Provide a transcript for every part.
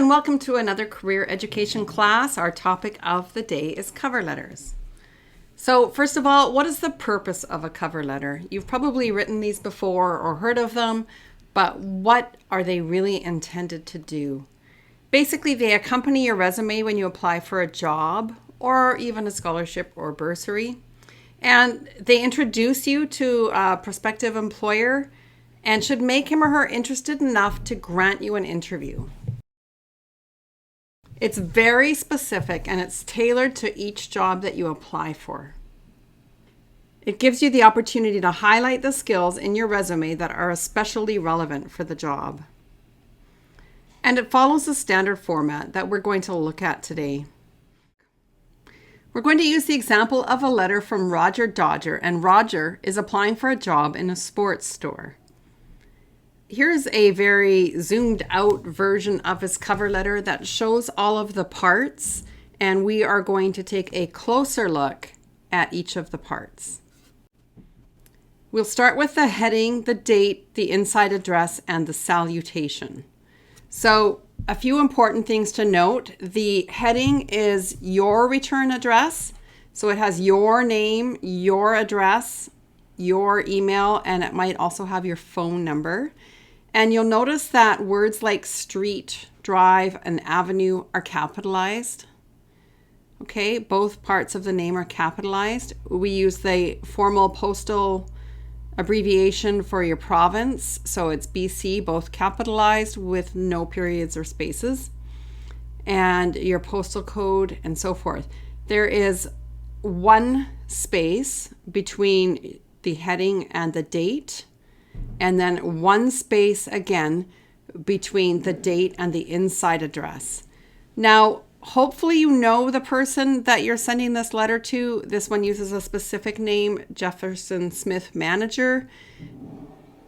and welcome to another career education class. Our topic of the day is cover letters. So first of all, what is the purpose of a cover letter? You've probably written these before or heard of them, but what are they really intended to do? Basically, they accompany your resume when you apply for a job or even a scholarship or bursary. And they introduce you to a prospective employer and should make him or her interested enough to grant you an interview. It's very specific and it's tailored to each job that you apply for. It gives you the opportunity to highlight the skills in your resume that are especially relevant for the job. And it follows the standard format that we're going to look at today. We're going to use the example of a letter from Roger Dodger, and Roger is applying for a job in a sports store. Here's a very zoomed out version of his cover letter that shows all of the parts, and we are going to take a closer look at each of the parts. We'll start with the heading, the date, the inside address, and the salutation. So a few important things to note. The heading is your return address. So it has your name, your address, your email, and it might also have your phone number. And you'll notice that words like street, drive, and avenue are capitalized. Okay, both parts of the name are capitalized. We use the formal postal abbreviation for your province. So it's BC, both capitalized with no periods or spaces. And your postal code and so forth. There is one space between the heading and the date. And then one space again between the date and the inside address. Now, hopefully you know the person that you're sending this letter to. This one uses a specific name, Jefferson Smith Manager.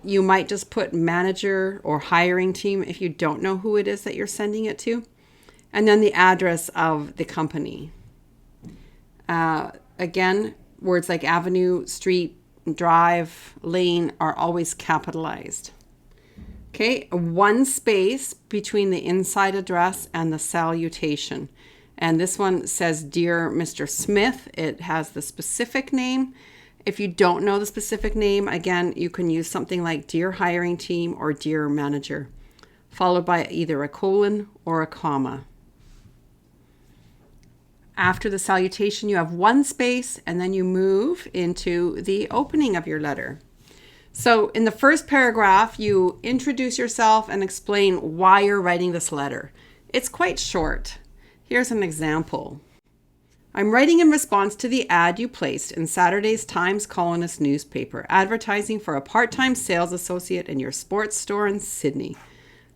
You might just put manager or hiring team if you don't know who it is that you're sending it to. And then the address of the company. Again, words like avenue, street, drive, lane are always capitalized. Okay, one space between the inside address and the salutation. And this one says, Dear Mr. Smith. It has the specific name. If you don't know the specific name, again, you can use something like Dear Hiring Team or Dear Manager, followed by either a colon or a comma. After the salutation, you have one space, and then you move into the opening of your letter. So in the first paragraph, you introduce yourself and explain why you're writing this letter. It's quite short. Here's an example. I'm writing in response to the ad you placed in Saturday's Times Colonist newspaper, advertising for a part-time sales associate in your sports store in Sydney.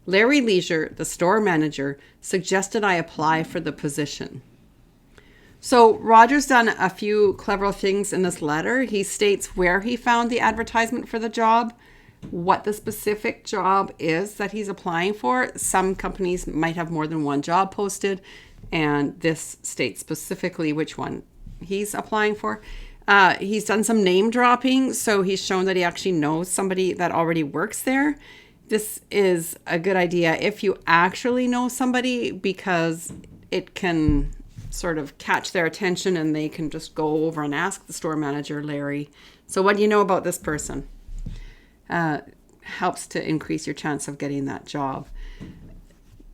Larry Leisure, the store manager, suggested I apply for the position. So Roger's done a few clever things in this letter. He states where he found the advertisement for the job, what the specific job is that he's applying for. Some companies might have more than one job posted, and this states specifically which one he's applying for. He's done some name dropping, so he's shown that he actually knows somebody that already works there. This is a good idea if you actually know somebody, because it can sort of catch their attention and they can just go over and ask the store manager, Larry, so what do you know about this person? Helps to increase your chance of getting that job.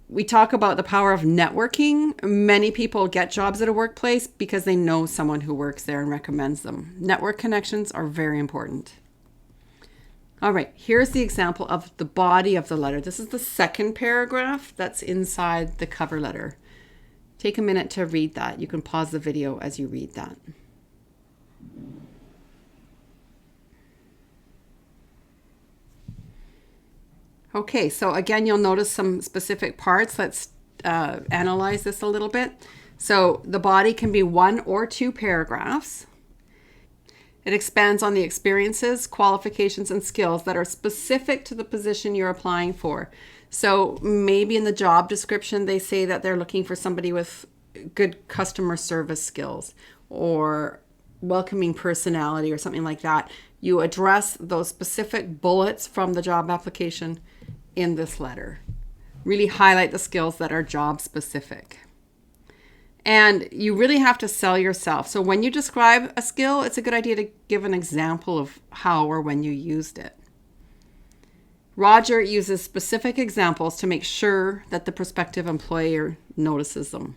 We talk about the power of networking. Many people get jobs at a workplace because they know someone who works there and recommends them. Network connections are very important. All right, here's the example of the body of the letter. This is the second paragraph that's inside the cover letter. Take a minute to read that. You can pause the video as you read that. Okay, so again, you'll notice some specific parts. Let's analyze this a little bit. So the body can be 1 or 2 paragraphs. It expands on the experiences, qualifications, and skills that are specific to the position you're applying for. So maybe in the job description, they say that they're looking for somebody with good customer service skills or welcoming personality or something like that. You address those specific bullets from the job application in this letter. Really highlight the skills that are job specific. And you really have to sell yourself. So when you describe a skill, it's a good idea to give an example of how or when you used it. Roger uses specific examples to make sure that the prospective employer notices them.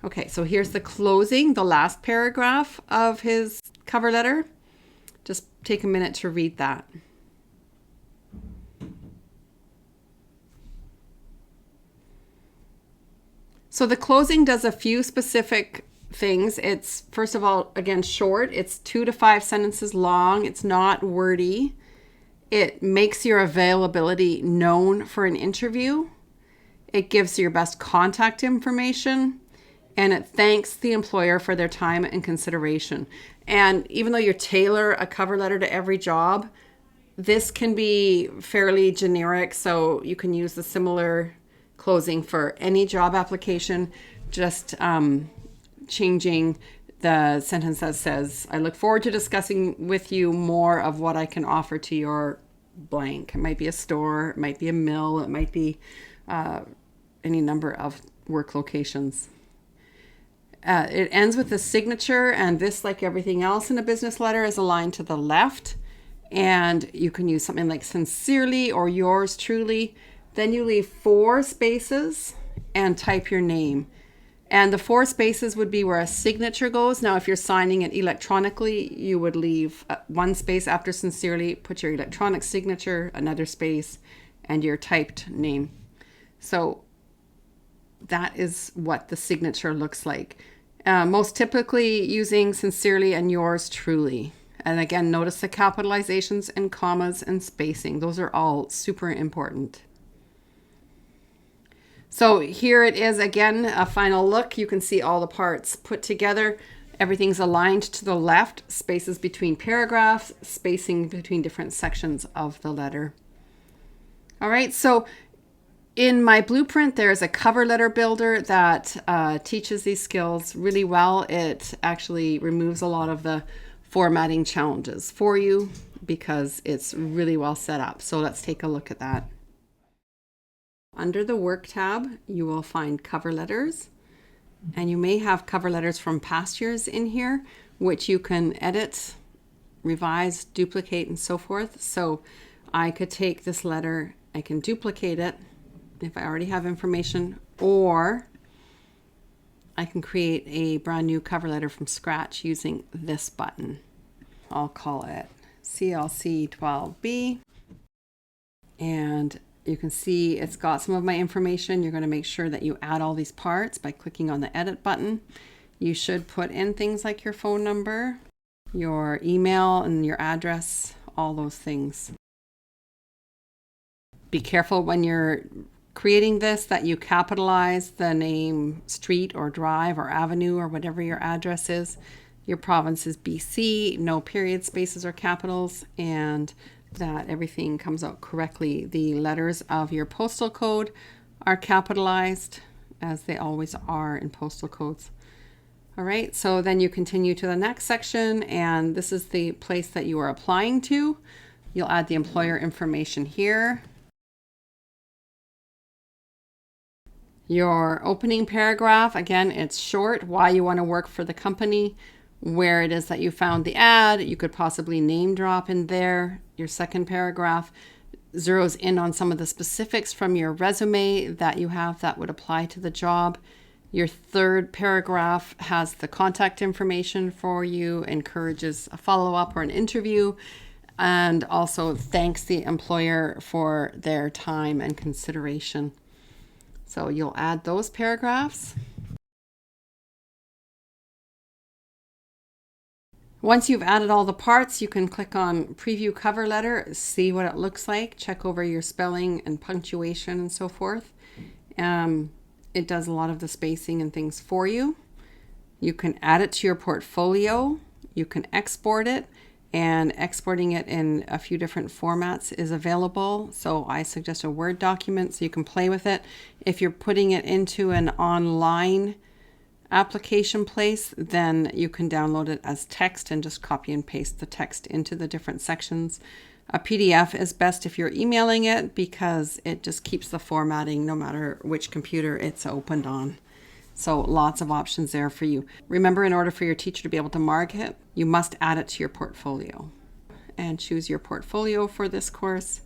Okay, so here's the closing, the last paragraph of his cover letter. Just take a minute to read that. So the closing does a few specific things. It's, first of all, again, short. It's 2 to 5 sentences long. It's not wordy. It makes your availability known for an interview. It gives your best contact information. And it thanks the employer for their time and consideration. And even though you tailor a cover letter to every job, this can be fairly generic. So you can use the similar closing for any job application, just changing the sentence that says, I look forward to discussing with you more of what I can offer to your blank. It might be a store, it might be a mill, it might be any number of work locations. It ends with a signature, and this, like everything else in a business letter, is aligned to the left. And you can use something like sincerely or yours truly. Then you leave 4 spaces and type your name. And the 4 spaces would be where a signature goes. Now, if you're signing it electronically, you would leave 1 space after sincerely, put your electronic signature, another space, and your typed name. So that is what the signature looks like. Most typically using sincerely and yours truly. And again, notice the capitalizations and commas and spacing. Those are all super important. So here it is again, a final look. You can see all the parts put together. Everything's aligned to the left, spaces between paragraphs, spacing between different sections of the letter. All right, so in myBlueprint, there's a cover letter builder that teaches these skills really well. It actually removes a lot of the formatting challenges for you because it's really well set up. So let's take a look at that. Under the Work tab, you will find cover letters, and you may have cover letters from past years in here, which you can edit, revise, duplicate, and so forth. So I could take this letter, I can duplicate it if I already have information, or I can create a brand new cover letter from scratch using this button. I'll call it CLC 12B, and you can see it's got some of my information. You're going to make sure that you add all these parts by clicking on the edit button. You should put in things like your phone number, your email, and your address, all those things. Be careful when you're creating this that you capitalize the name street or drive or avenue or whatever your address is. Your province is BC, no period, spaces, or capitals, and that everything comes out correctly. The letters of your postal code are capitalized, as they always are in postal codes. All right, so then you continue to the next section, and this is the place that you are applying to. You'll add the employer information here. Your opening paragraph, again, it's short, why you want to work for the company, where it is that you found the ad. You could possibly name drop in there. Your second paragraph zeroes in on some of the specifics from your resume that you have that would apply to the job. Your third paragraph has the contact information for you, encourages a follow-up or an interview, and also thanks the employer for their time and consideration. So you'll add those paragraphs. Once you've added all the parts, you can click on Preview Cover Letter, see what it looks like, check over your spelling and punctuation and so forth. It does a lot of the spacing and things for you. You can add it to your portfolio. You can export it, and exporting it in a few different formats is available. So I suggest a Word document so you can play with it. If you're putting it into an online application place, then you can download it as text and just copy and paste the text into the different sections. A PDF is best if you're emailing it because it just keeps the formatting no matter which computer it's opened on. So lots of options there for you. Remember, in order for your teacher to be able to mark it, you must add it to your portfolio. And choose your portfolio for this course.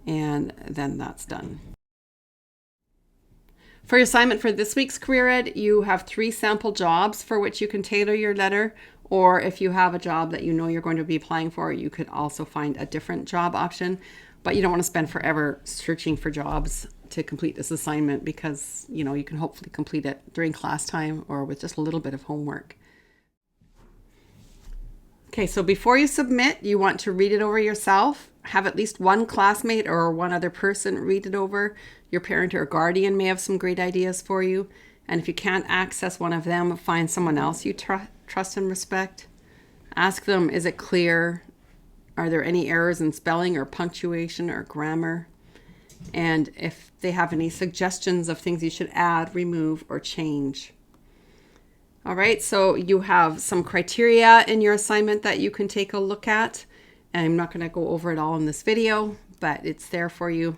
And then that's done. For your assignment for this week's Career Ed, you have 3 sample jobs for which you can tailor your letter. Or if you have a job that you know you're going to be applying for, you could also find a different job option. But you don't want to spend forever searching for jobs to complete this assignment because, you can hopefully complete it during class time or with just a little bit of homework. Okay, so before you submit, you want to read it over yourself. Have at least one classmate or one other person read it over. Your parent or guardian may have some great ideas for you. And if you can't access one of them, find someone else you trust and respect. Ask them, is it clear? Are there any errors in spelling or punctuation or grammar? And if they have any suggestions of things you should add, remove, or change. All right, so you have some criteria in your assignment that you can take a look at. And I'm not going to go over it all in this video, but it's there for you.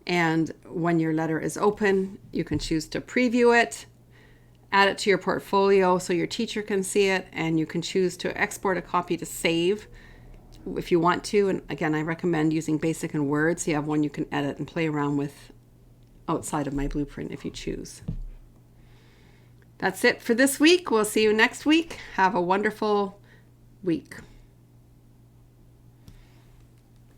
And when your letter is open, you can choose to preview it, add it to your portfolio so your teacher can see it, and you can choose to export a copy to save if you want to. And again, I recommend using Basic and Word so you have one you can edit and play around with outside of myBlueprint if you choose. That's it for this week. We'll see you next week. Have a wonderful week.